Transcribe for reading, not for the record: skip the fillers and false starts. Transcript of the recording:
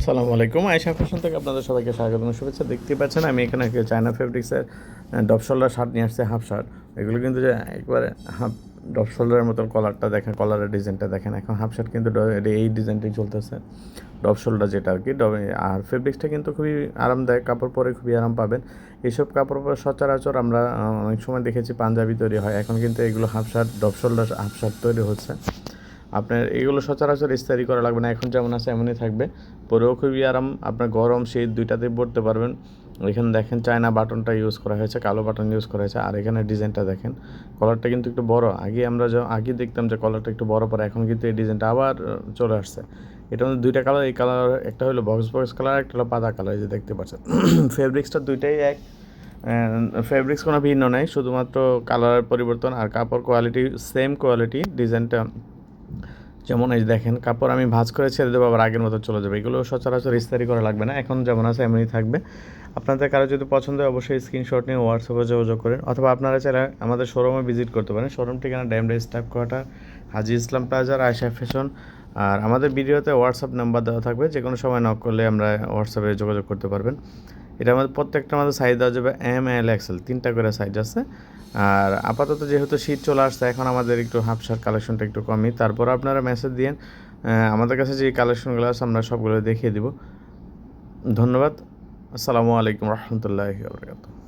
আসসালামু আলাইকুম। আয়েশা ফ্যাশন থেকে আপনাদের সবাইকে স্বাগতম, শুভেচ্ছা। দেখতে পাচ্ছেন আমি এখানে চায়না ফেব্রিক্সের ডপ শোল্ডার শার্ট নিয়ে আসছি, হাফ শার্ট। এগুলো কিন্তু যে একবারে হাফ ডপ শোল্ডারের মতন, কলারটা দেখেন, কলারের ডিজাইনটা দেখেন। এখন হাফ শার্ট কিন্তু এই ডিজাইনটাই চলতেছে, ডপ শোল্ডার যেটা আর কি। আর ফেব্রিক্সটা কিন্তু খুবই আরামদায়ক, কাপড় পরে খুবই আরাম পাবেন। এইসব কাপড় পরে সচরাচর আমরা অনেক সময় দেখেছি পাঞ্জাবি তৈরি হয়, এখন কিন্তু এগুলো half shirt, depth shoulder half shirt তৈরি হচ্ছে। আপনার এগুলো সচরাচর ইস্তারি করা লাগবে না, এখন যেমন আছে এমনই থাকবে, পরেও খুবই আরাম। আপনার গরম শীত দুইটাতেই পরতে পারবেন। এখানে দেখেন চায়না বাটনটা ইউজ করা হয়েছে, কালো বাটন ইউজ করা হয়েছে। আর এখানে ডিজাইনটা দেখেন, কলারটা কিন্তু একটু বড়। আগে দেখতাম যে কলারটা একটু বড় পরে, এখন কিন্তু এই ডিজাইনটা আবার চলে আসছে। এটার মধ্যে দুইটা কালার, এই কালার একটা হলো বক্স কালার, একটা হলো পাতা কালার, এই যে দেখতে পাচ্ছেন। ফেব্রিক্সটা দুইটাই এক, ফেব্রিক্স কোনো ভিন্ন নাই, শুধুমাত্র কালারের পরিবর্তন। আর কাপড় কোয়ালিটি সেম কোয়ালিটি, ডিজাইনটা যেমন এই দেখেন, কাপড় আমি ভাঁজ করে ছেড়ে দেবো, আবার আগের মতো চলে যাবে। এগুলো সচরাচর ইস্তারি করা লাগবে না, এখন যেমন আছে এমনই থাকবে। আপনাদের কারো যদি পছন্দ হয় অবশ্যই স্ক্রিনশট নিয়ে হোয়াটসঅ্যাপে যোগাযোগ করেন, অথবা আপনারা চাইলে আমাদের শোরুমে ভিজিট করতে পারেন। শোরুম ঠিকানা ড্যামরা স্টাফ কোয়ার্টার, হাজি ইসলাম প্লাজার, আয়েশা ফ্যাশন। আর আমাদের ভিডিওতে হোয়াটসঅ্যাপ নাম্বার দেওয়া থাকবে, যে কোনো সময় নক করলে আমরা হোয়াটসঅ্যাপে যোগাযোগ করতে পারবেন। এটা আমাদের প্রত্যেকটা আমাদের সাইজ দেওয়া যাবে এম, এল, এক্সেল, তিনটা করে সাইজ আছে। আর আপাতত যেহেতু শীত চলে আসছে, এখন আমাদের একটু হাফ শার্ট কালেকশনটা একটু কমই। তারপর আপনারা মেসেজ দিন, আমাদের কাছে যে কালেকশনগুলো আছে আমরা সবগুলো দেখিয়ে দিব। ধন্যবাদ। আসসালামু আলাইকুম রহমতুল্লাহি ওয়া বারাকাতুহু।